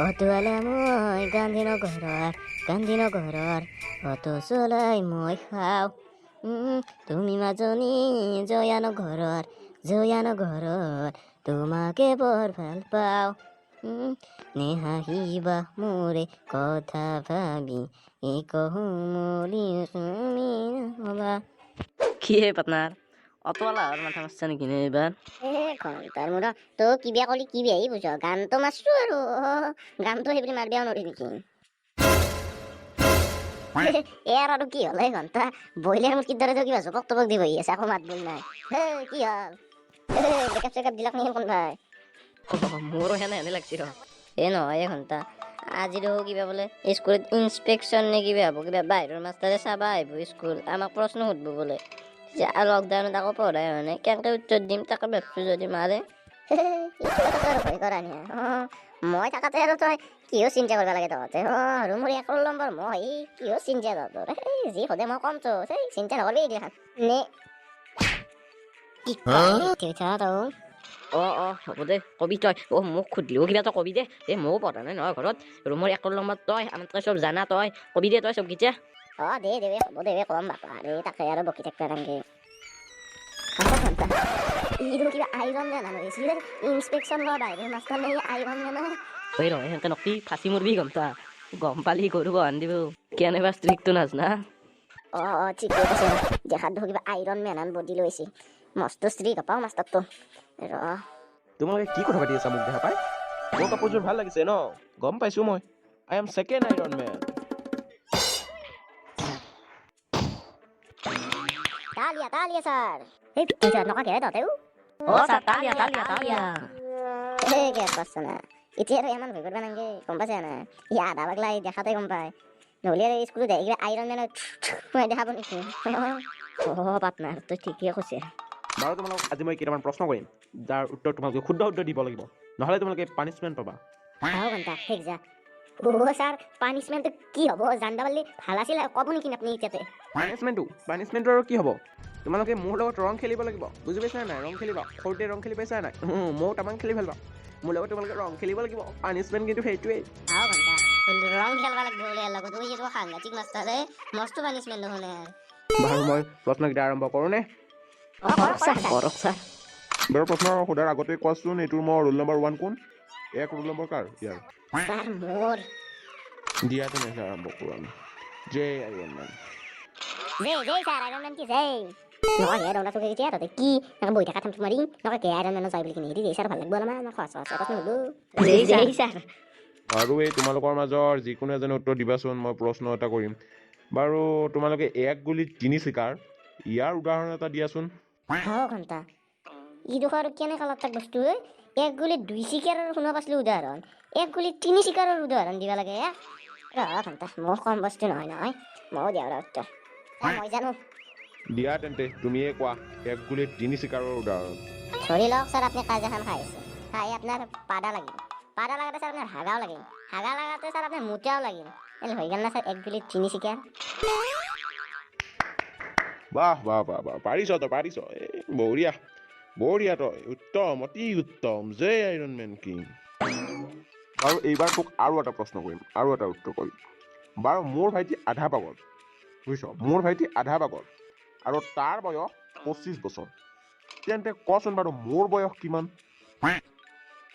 অতোৱালে মই গান্ধীনগৰৰ অটো চলাই মই খাওঁ। তুমি মাজনী জয়ানগৰৰ তোমাকে বৰ ভাল পাওঁ। নেহাঁহিবা মোৰে কথা ভাবি কহুমলি তুমি নহবা। কি হে পাটনাৰ অতৱালা আৰু মাথা মাৰছা নেকি নে এইবাৰ? ঘণ্টাৰ মূৰত তো কিবা কলি কি বেয়াই বুঝ গানটো মাৰছো আৰু গানটো সেইবুলি মাৰবিয়াও নৰি নেকি? এয়াৰ আৰু কি হ'ল এই ঘণ্টা বইলাৰ মুৰ্গীৰ দৰে কিবা জপক তপক দি বহি আছে, আকৌ মাত বোল নাই। কি হ'ল ব্ৰেকআপ চেকআপ দিলাক নেকি কোনবাই? মোৰো হেনে লাগছি ৰ। নহয় এই ঘণ্টা আজি দেখো কিবা বোলে স্কুলত ইনস্পেকশ্যন নে কিবা হ'ব, কিবা বাহিৰৰ মাষ্টাৰে চাবা আহিব স্কুল, আমাক প্ৰশ্ন সুধব বোলে। লকডাউনত আকৌ পঢ়াই মানে কেনেকে উত্তৰ দিম তাকে ভাবছো যদি মাৰে। ভয় কৰা নি? মই থাকাতে আৰু তই কিয় চিন্তা কৰিব লাগে তহঁতে? আৰু মোৰ 1 নম্বৰ মই কিয় চিন্তা তহঁতৰ? যি সোধে মই কম তো চিন্তা নকৰবি এইগিলাখান নে কি হ'ব দে কবি তই। মোক সুধিলেও কিবা তই কবি দে। ময়ো পঢ়া নাই নহয় ঘৰত। ৰুমৰ 1 নম্বৰ তই, আমাতকৈ চব জানা তই, কবি দে তই চব গীতা। দে হ'ব দে কম বাপা তাকে আৰু বকি থাকিব নালাগে। কিবা আইৰন মেন হৈছিল ইনস্পেকশ্যন লোৱা বাহিৰৰ মাষ্টাৰ নে আইৰন মেন? সেনেকে নকবি ফাঁচি মৰবি ঘণ্টা। গম পালি গৰু বহান দিব কেনেবা ষ্ট্ৰিকটো নাজনা। ঠিকে আছে। দেখাত দেখো কিবা আইৰন মেন বডি লৈছে, মস্ত ষ্ট্ৰিক পাওঁ মাষ্টাৰটো। তোমালোকে কি কথা পাতি আছা মোক দেখা পাই? মোৰ কাপোৰযোৰ ভাল লাগিছে ন? গম পাইছো মই। I am second Iron Man. তালিয়া স্যাৰ। এই স্যাৰ নকা কে দাতেও? স্যাৰ তালিয়া। কে পাছ না। এতিয়া আৰু ইমান ভয় কৰবা নাংগে, গম পাইছা না? আধা পাগলা দেখাতে গম পায়। নহলে আৰু স্কুলত যাই কিবা আইৰন মেন দেখাব নেকি? পাটনাৰ তই ঠিকে কৈছে। বাৰু তোমালোকক আজি মই কেইটামান প্ৰশ্ন কৰিম, যাৰ উত্তৰ তোমালোকে শুদ্ধ দিব লাগিব, নহলে তোমালোকে পানিছমেণ্ট পাবা। ঘণ্টা ঠিক যা। স্যার পানিশমেন্ট কি হব জানবা পারলি ভাল আছিল, কব নেকি আপনি এতিয়াতে? পানিছমেণ্টটো আৰু কি হ'ব? তোমালোকে মোৰ লগত ৰং খেলিব লাগিব, বুজি পাইছা নাই? ৰং খেলিবা। সৰুতে ৰং খেলি পাইছা নাই? ময়ো তামাং খেলি ভাল পাওঁ। মোৰ লগত তোমালোকে ৰং খেলিব লাগিব। পানিছমেণ্ট কিন্তু সেইটোৱেই। ঘণ্টা ৰং খেলবা লাগব বোলে লগত। ওই যে সাংঘাতিক মাষ্টাৰে মস্ত পানিশমেন্ট নহলে। বাৰু মই প্ৰশ্নকেইটা আৰম্ভ কৰোঁনে? কৰক ছাৰ। বাৰু প্ৰশ্ন সোধাৰ আগতে কোৱাচোন, এইটোৰ মোৰ ৰোল নম্বৰ 1 কোন? ৰোল নম্বৰ কাৰ ইয়াৰ? স্যাৰ মোৰ দিয়া তেনেহ'লে আৰম্ভ কৰোঁ আমি। জয় Iron Man. Sir Iron Man কি নকা হে ৰংটা চকে এতিয়া তাতে কি নকা বহি থাকা থাম তোমাৰি নকা কে আইৰন ম্যান যাই বুলি কিনি দি স্যাৰ ভাল লাগব না না খস প্ৰশ্ন হলো। স্যাৰ আৰু এই তোমালোকৰ মাজৰ যিকোনো এজনে উত্তৰ দিবাচোন, মই প্ৰশ্ন এটা কৰিম। বাৰু তোমালোকে 1 গুলিত 3 চিকাৰ, ইয়াৰ উদাহৰণ এটা দিয়াচোন। ঘণ্টা ই দেখো আৰু কেনেকা লাগতাক বস্তু? 1 গুলিত 2 চিকাৰৰ শুনা পাছলো উদাহৰণ, 1 গুলিত 3 চিকাৰৰ উদাহৰণ দিবা লাগে। ঘণ্টা মোৰ কম বস্তু নহয় মই দিয়াৰ উত্তৰ মই জানো। দিয়া তেন্তে তুমিয়ে কোৱা 1 গুলিত 3 চিকাৰৰ উদাহৰণ। ধৰি লওক স্যার আপনি কাজা খান খাইছে, খাই আপনার পাদা লাগিব, পাদা লাগাতে স্যার আপনার হাগাও লাগিব, হাগা লাগাতে স্যার আপনার মুটাও লাগিব, এলে হয়ে গেল না স্যার 1 গুলিত 3 চিকার? বাহ পাৰিছ বঢ়িয়া তই উত্তম, অতি উত্তম। জয় আইৰন মেন কিং। বাৰু এইবাৰ তোক আৰু এটা প্ৰশ্ন কৰিম, আৰু এটা উত্তৰ কৰিম। বাৰু মোৰ ভাইটি আধা পাগল, বুজিছ? মোৰ ভাইটি আধা পাগল আৰু তাৰ বয়স 25 বছৰ। তেন্তে কচোন বাৰু মোৰ বয়স কিমান?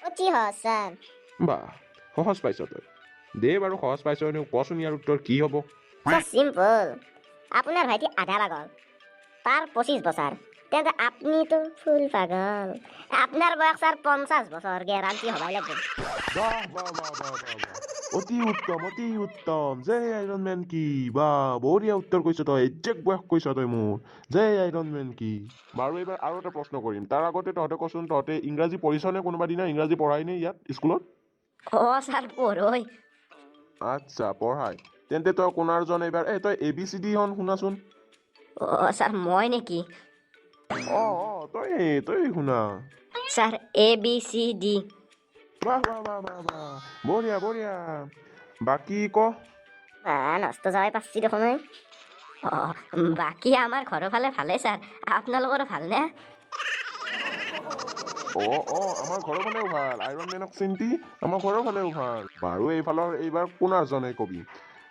অতি সহজ স্যাৰ। বাহ সহজ পাইছ তই। দে বাৰু সহজ পাইছ, কচোন ইয়াৰ উত্তৰ কি হ'ব? সিম্পল। আপনার ভাইটি আধা পাগল, তার 25 বছর, তেন্তে আপনি তো ফুল পাগল। আপনার বয়স স্যার 50 বছর, গ্যারান্টি হবাই লাগবে। অতি উত্তম। জয় আইৰন মেন কি। বা বঢ়িয়া উত্তৰ কৈছ তই, একজেক্ট বয়স কৈছ তই মোৰ। জয় আইৰন মেন কি। বাৰু এইবাৰ আৰু এটা প্ৰশ্ন কৰিম, তাৰ আগতে তহঁতে কচোন, তহঁতে ইংৰাজী পঢ়িছনে? কোনোবা দিনা ইংৰাজী পঢ়াইনে ইয়াত স্কুলত? স্যাৰ পঢ়ৈ। আচ্ছা পঢ়াই। তেন্তে তই কোনাৰজন এইবাৰ তই ABCD শুনাচোন। স্যার মই নেকি? তই শুনা। Sir ABCD। বাহ বঢ়িয়া। বাকী ক। নষ্ট যাই পাচ্ছি দেখোন। বাকী আমাৰ ঘৰৰ ফালে ভালে স্যাৰ, আপোনালোকৰ ভালনে? আমাৰ ঘৰৰ ফালেও ভাল আইৰণ মেনক চিন্তি আমাৰ ঘৰৰ ফালেও ভাল বাৰু এইফালৰ এইবাৰ কোনাৰ জনে কবি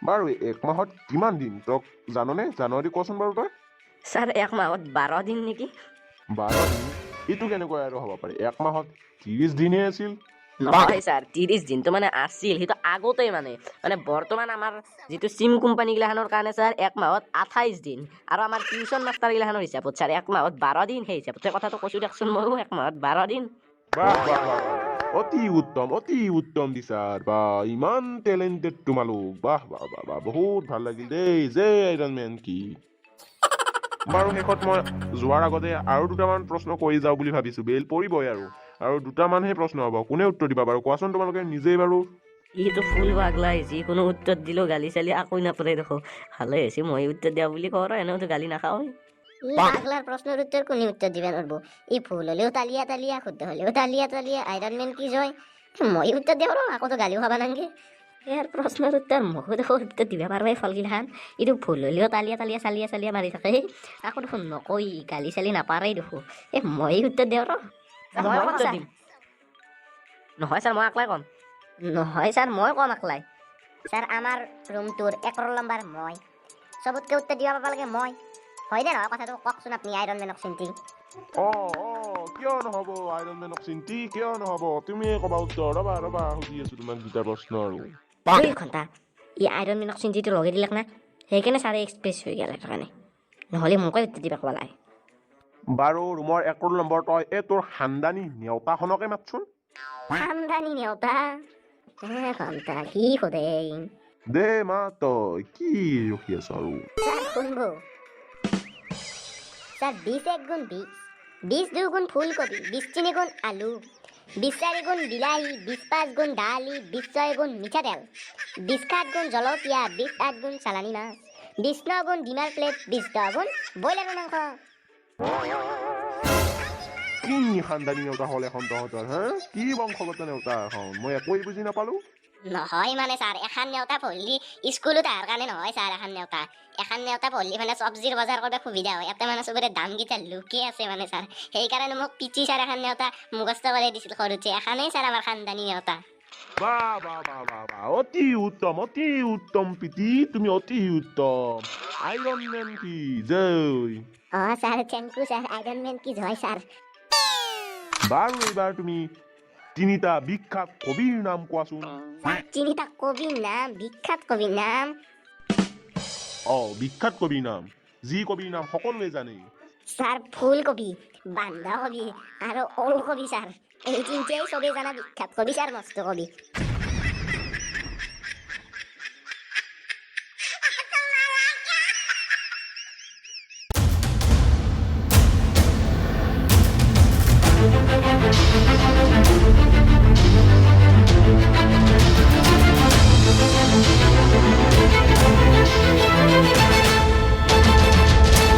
বাৰু এক মাহত কিমান দিন তক জাননে জানুৱাৰী কচোন বাৰু তই ছাৰ 1 মাহত 12 দিন নেকি 12 দিন এইটো কেনেকৈ আৰু হ'ব পাৰে এক মাহত 30 দিনহে আছিল নহয় ছাৰ 30 দিনটো মানে আছিল সেইটো আগতেই মানে বৰ্তমান আমাৰ যিটো চিম কোম্পানী গিলাখানৰ কাৰণে ছাৰ 1 মাহত 28 দিন আৰু আমাৰ টিউচন মাষ্টাৰ গিলাখানৰ হিচাপত ছাৰ 1 মাহত 12 দিন সেই হিচাপতে কথাটো কৈছো দেখোন ময়ো 1 মাহত 12 দিন অতি উত্তম দিছাৰ বা ইমান টেলেণ্টেড তোমালোক বাহ বহুত ভাল লাগিল দেই যে আইৰণ মেন কি বাৰু শেষত মই যোৱাৰ আগতে আৰু দুটামান প্ৰশ্ন কৰি যাওঁ বুলি ভাবিছো বেল পৰিবই আৰু দুটামানহে প্ৰশ্ন হ'ব কোনে উত্তৰ দিবা বাৰু কোৱাচোন তোমালোকে নিজেই বাৰু ইটো ফুল পাগলাই যিকোনো উত্তৰ দিলেও গালি চালি আকৌ নাপাৰে দেখো ভালে হৈছে মই উত্তৰ দিয়া বুলি কওঁ আৰু এনেওতো গালি নাখাওঁ পাগলাৰ প্ৰশ্নৰ উত্তৰ কোনে উত্তৰ দিবা নোৱাৰিব ই ফুল হলেও তালিয়া শুদ্ধ হলেও তালিয়া আইৰণ মেন কি জয় মই উত্তৰ দিওঁ আকৌতো গালিও খাবা নাংগে ইয়াৰ প্ৰশ্নৰ উত্তৰ ময়ো দেখো উত্তৰ দিবা পাৰবা ফলগিলাখান এইটো ভুল হলেও তালিয়া চালিয়া মাৰি থাকে আকৌ দেখোন নকই গালি চালি নাপাৰেই দেখো মই উত্তৰ দিওঁ মই উত্তৰ দিম নহয় ছাৰ মই আকলাই ক'ম নহয় ছাৰ মই কম আকলাই ছাৰ আমাৰ ৰুমটোৰ 1 ৰোল নম্বৰ মই চবতকে উত্তৰ দিবা পাবা লাগে মই হয় দে নহয় কথাটো কওকচোন আপুনি আইৰণ মেনক চিন্তি কিয় নহব আইৰণ মেনক চিন্তি কিয় নহব তুমি ক'বা উত্তৰ ৰবা সুধি আছো তোমাক দুটা প্ৰশ্ন আৰু 2 ঘণ্টা ই আইৰণ মেনক চিন্তিটো লগাই দিলাক না সেইকাৰণে ছাৰে এক্সপ্ৰেছ হৈ গেল কাৰণে নহ'লে মোকে উত্তৰ দিবা ক'বা লাগে বাৰু ৰুমৰ 1 ৰোল নম্বৰ তই তোৰ খানদানী নেওতাখনকে মাতচোন খানদানী নেওতা ঘণ্টা কি সোধে দে মা তই কি ৰখি আছ আৰু ছাৰ শুনব ছাৰ 20 1 গুণ 20 20 2 গুণ ফুলকবি 20 3 গুণ আলু 20 4 গুণ বিলাহী 20 5 গুণ দালি 20 6 গুণ মিঠাতেল 20 7 গুণ জলকীয়া 20 8 গুণ চালানী মাছ 20 9 গুণ ডিমাৰ প্লেট 20 10 গুণ ব্ৰইলাৰ মাংস কি খানদানী নেওতা হ'ল এখন তহঁতৰ কি বংশগত নেওতা এখন মই একোৱেই বুজি নাপালো নহয় মানে ছাৰ এখন নেওতা পঢ়লি স্কুলত আহাৰ কাৰণে নহয় ছাৰ এখন নেওতা পঢ়লি মানে চব্জিৰ বজাৰ কৰিব সুবিধা হয় ইয়াতে মানে চবৰে দামকেইটা লুকি আছে মানে ছাৰ সেইকাৰণে মোক পিচি ছাৰ এখন নেওতা মুখস্থ কৰি দিছিল সৰুতে এখনেই ছাৰ আমাৰ খানদানী নেওতা অতি উত্তম পিতি তুমি অতি উত্তম আইৰণ মেন কি জয় sir thank you sir Iron Man কি জয় ছাৰ বাৰু এইবাৰ তুমি 3টা বিখ্যাত কবিৰ নাম কোৱাচোন 3টা কবিৰ নাম বিখ্যাত কবিৰ নাম বিখ্যাত কবিৰ নাম যি কবিৰ নাম সকলোৱে জানে ছাৰ ফুলকবি বন্ধাকবি আৰু ওলকবি ছাৰ এই 3টাই চবেই জানা বিখ্যাত কবি ছাৰ মস্ত কবি